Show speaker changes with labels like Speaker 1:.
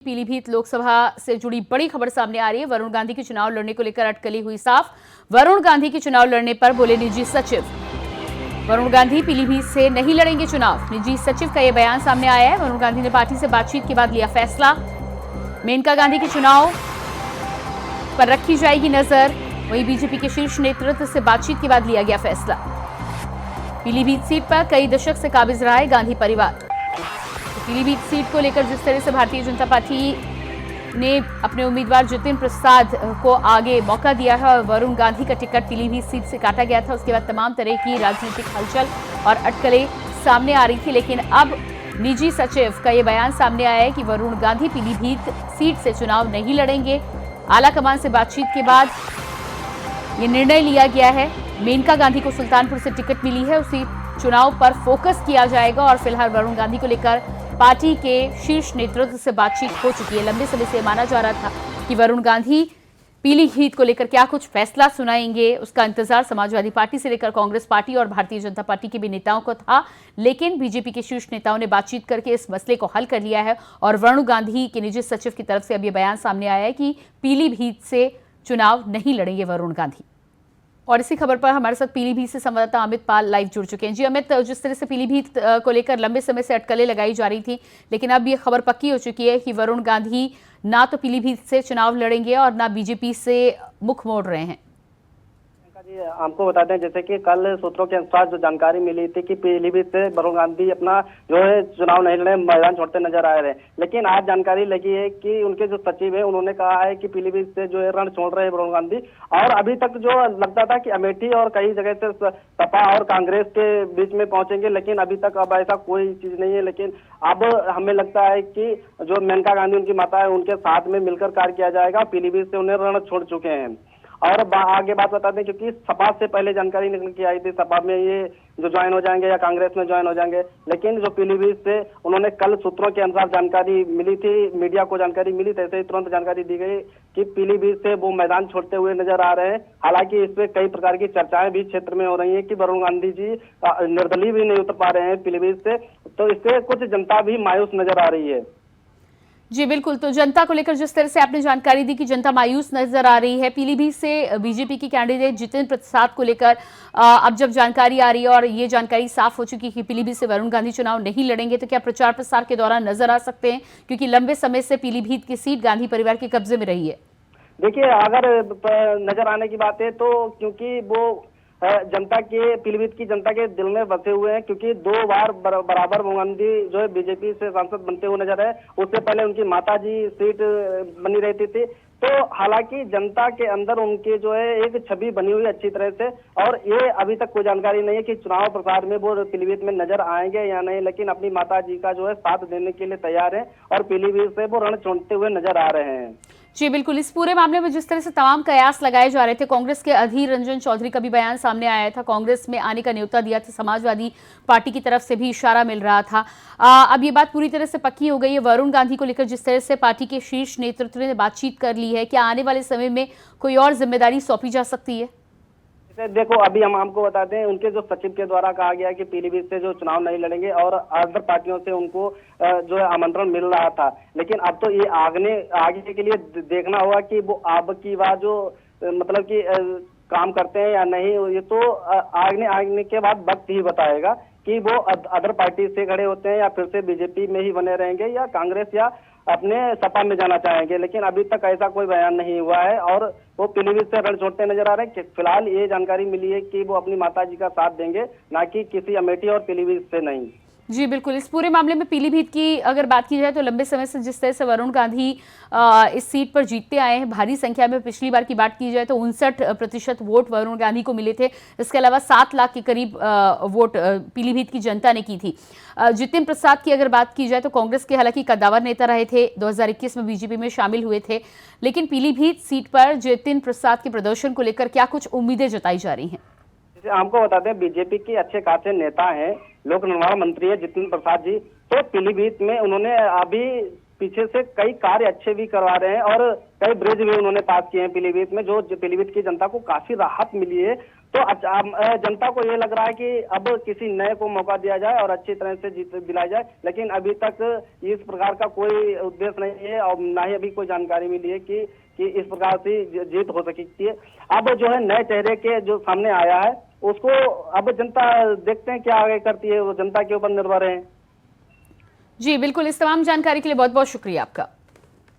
Speaker 1: पीलीभीत लोकसभा से जुड़ी बड़ी खबर सामने आ रही है। वरुण गांधी के चुनाव लड़ने को लेकर अटकलें हुई साफ। वरुण गांधी के चुनाव लड़ने पर बोले निजी सचिव। वरुण गांधी पीलीभीत से नहीं लड़ेंगे चुनाव। निजी सचिव का यह बयान सामने आया है। वरुण गांधी ने पार्टी से बातचीत के बाद लिया फैसला। मेनका गांधी के चुनाव पर रखी जाएगी नजर। वहीं बीजेपी के शीर्ष नेतृत्व से बातचीत के बाद लिया गया फैसला। पीलीभीत सीट पर कई दशक से काबिज रहा है गांधी परिवार। पीलीभीत सीट को लेकर जिस तरह से भारतीय जनता पार्टी ने अपने उम्मीदवार जितिन प्रसाद को आगे मौका दिया है और वरुण गांधी का टिकट पीलीभीत सीट से काटा गया था, उसके बाद तमाम तरह की राजनीतिक हलचल और अटकलें सामने आ रही थी। लेकिन अब निजी सचिव का यह बयान सामने आया है कि वरुण गांधी पीलीभीत सीट से चुनाव नहीं लड़ेंगे। आला कमान से बातचीत के बाद ये निर्णय लिया गया है। मेनका गांधी को सुल्तानपुर से टिकट मिली है, उसी चुनाव पर फोकस किया जाएगा और फिलहाल वरुण गांधी को लेकर पार्टी के शीर्ष नेतृत्व से बातचीत हो चुकी है। लंबे समय से माना जा रहा था कि वरुण गांधी पीलीभीत को लेकर क्या कुछ फैसला सुनाएंगे, उसका इंतजार समाजवादी पार्टी से लेकर कांग्रेस पार्टी और भारतीय जनता पार्टी के भी नेताओं को था। लेकिन बीजेपी के शीर्ष नेताओं ने बातचीत करके इस मसले को हल कर लिया है और वरुण गांधी के निजी सचिव की तरफ से अब यह बयान सामने आया है कि पीलीभीत से चुनाव नहीं लड़ेंगे वरुण गांधी। और इसी खबर पर हमारे साथ पीलीभीत से संवाददाता अमित पाल लाइव जुड़ चुके हैं। जी अमित, जिस तरह से पीलीभीत को लेकर लंबे समय से अटकलें लगाई जा रही थी, लेकिन अब ये खबर पक्की हो चुकी है कि वरुण गांधी ना तो पीलीभीत से चुनाव लड़ेंगे और ना बीजेपी से मुख मोड़ रहे हैं।
Speaker 2: जी आपको बता दें, जैसे कि कल सूत्रों के अनुसार जो जानकारी मिली थी कि पीलीभीत से वरुण गांधी अपना जो है चुनाव नहीं लड़े, मैदान छोड़ते नजर आ रहे हैं। लेकिन आज जानकारी लगी है कि उनके जो सचिव है उन्होंने कहा है कि पीलीभीत से जो है रण छोड़ रहे हैं वरुण गांधी। और अभी तक जो लगता था कि अमेठी और कई जगह से सपा और कांग्रेस के बीच में पहुंचेंगे, लेकिन अभी तक अब ऐसा कोई चीज नहीं है। लेकिन अब हमें लगता है कि जो मेनका गांधी उनकी माता है उनके साथ में मिलकर कार्य किया जाएगा। पीलीभीत से उन्हें रण छोड़ चुके हैं। और आगे बात बता दें, क्योंकि सपा से पहले जानकारी निकल के आई थी सपा में ये जो ज्वाइन हो जाएंगे या कांग्रेस में ज्वाइन हो जाएंगे। लेकिन जो पीलीभीत से उन्होंने कल सूत्रों के अनुसार जानकारी मिली थी, मीडिया को जानकारी मिली, तैसे ही तुरंत जानकारी दी गई कि पीलीभीत से वो मैदान छोड़ते हुए नजर आ रहे हैं। हालांकि इस पे कई प्रकार की चर्चाएं भी क्षेत्र में हो रही है कि वरुण गांधी जी निर्दलीय भी नहीं उतर पा रहे हैं पीलीभीत से, तो इससे कुछ जनता भी मायूस नजर आ रही है।
Speaker 1: जी बिल्कुल, तो जनता को लेकर जिस तरह से आपने जानकारी दी कि जनता मायूस नजर आ रही है, पीलीभीत से बीजेपी की कैंडिडेट जितिन प्रसाद को लेकर अब जब जानकारी आ रही है और ये जानकारी साफ हो चुकी है कि पीलीभीत से वरुण गांधी चुनाव नहीं लड़ेंगे, तो क्या प्रचार प्रसार के दौरान नजर आ सकते हैं? क्योंकि लंबे समय से पीलीभीत की सीट गांधी परिवार के कब्जे में रही है।
Speaker 2: देखिए, अगर नजर आने की बात है तो क्योंकि वो जनता के पीलीभीत की जनता के दिल में बसे हुए हैं, क्योंकि 2 बार बराबर वरुण गांधी जो है बीजेपी से सांसद बनते हुए नजर आए। उससे पहले उनकी माताजी सीट बनी रहती थी। तो हालांकि जनता के अंदर उनके जो है एक छवि बनी हुई अच्छी तरह से, और ये अभी तक कोई जानकारी नहीं है कि चुनाव प्रचार में वो पीलीभीत में नजर आएंगे या नहीं। लेकिन अपनी माताजी का जो है साथ देने के लिए तैयार है और पीलीभीत से वो रण छोड़ते हुए नजर आ रहे हैं।
Speaker 1: जी बिल्कुल, इस पूरे मामले में जिस तरह से तमाम कयास लगाए जा रहे थे, कांग्रेस के अधीर रंजन चौधरी का भी बयान सामने आया था, कांग्रेस में आने का न्योता दिया था, समाजवादी पार्टी की तरफ से भी इशारा मिल रहा था। अब ये बात पूरी तरह से पक्की हो गई है। वरुण गांधी को लेकर जिस तरह से पार्टी के शीर्ष नेतृत्व ने बातचीत कर ली है, क्या आने वाले समय में कोई और जिम्मेदारी सौंपी जा सकती है?
Speaker 2: देखो, अभी हम आपको बता दें, उनके जो सचिव के द्वारा कहा गया कि पीलीभीत से जो चुनाव नहीं लड़ेंगे और अदर पार्टियों से उनको जो है आमंत्रण मिल रहा था। लेकिन अब तो ये आगे के लिए देखना होगा कि वो अब की बात जो मतलब कि काम करते हैं या नहीं। ये तो आगे के बाद वक्त ही बताएगा कि वो अदर पार्टी से खड़े होते हैं या फिर से बीजेपी में ही बने रहेंगे या कांग्रेस या अपने सपा में जाना चाहेंगे। लेकिन अभी तक ऐसा कोई बयान नहीं हुआ है और वो पीलीभीत से रण छोड़ते नजर आ रहे हैं। फिलहाल ये जानकारी मिली है कि वो अपनी माताजी का साथ देंगे, ना कि किसी अमेठी और पीलीभीत से नहीं।
Speaker 1: जी बिल्कुल, इस पूरे मामले में पीलीभीत की अगर बात की जाए तो लंबे समय से जिस तरह से वरुण गांधी इस सीट पर जीतते आए हैं, भारी संख्या में, पिछली बार की बात की जाए तो 59% वोट वरुण गांधी को मिले थे। इसके अलावा 7 लाख के करीब वोट पीलीभीत की जनता ने की थी। जितिन प्रसाद की अगर बात की जाए तो कांग्रेस के हालांकि कद्दावर नेता रहे थे, 2021 में बीजेपी में शामिल हुए थे। लेकिन पीलीभीत सीट पर जितिन प्रसाद के प्रदर्शन को लेकर क्या कुछ उम्मीदें जताई जा रही हैं?
Speaker 2: आपको बता दें, बीजेपी के अच्छे खासे नेता हैं, लोक निर्माण मंत्री है जितिन प्रसाद जी। तो पीलीभीत में उन्होंने अभी पीछे से कई कार्य अच्छे भी करवा रहे हैं और कई ब्रिज भी उन्होंने पास किए हैं पीलीभीत में, जो पीलीभीत की जनता को काफी राहत मिली है। तो जनता को ये लग रहा है कि अब किसी नए को मौका दिया जाए और अच्छी तरह से जीत दिलाई जाए, लेकिन अभी तक इस प्रकार का कोई उद्देश्य नहीं है और ना ही अभी कोई जानकारी मिली है कि इस प्रकार से जीत हो सकती है। अब जो है नए चेहरे के जो सामने आया है उसको अब जनता देखते हैं क्या आगे करती है, वो जनता के ऊपर निर्भर है।
Speaker 1: जी बिल्कुल, इस तमाम जानकारी के लिए बहुत बहुत शुक्रिया आपका।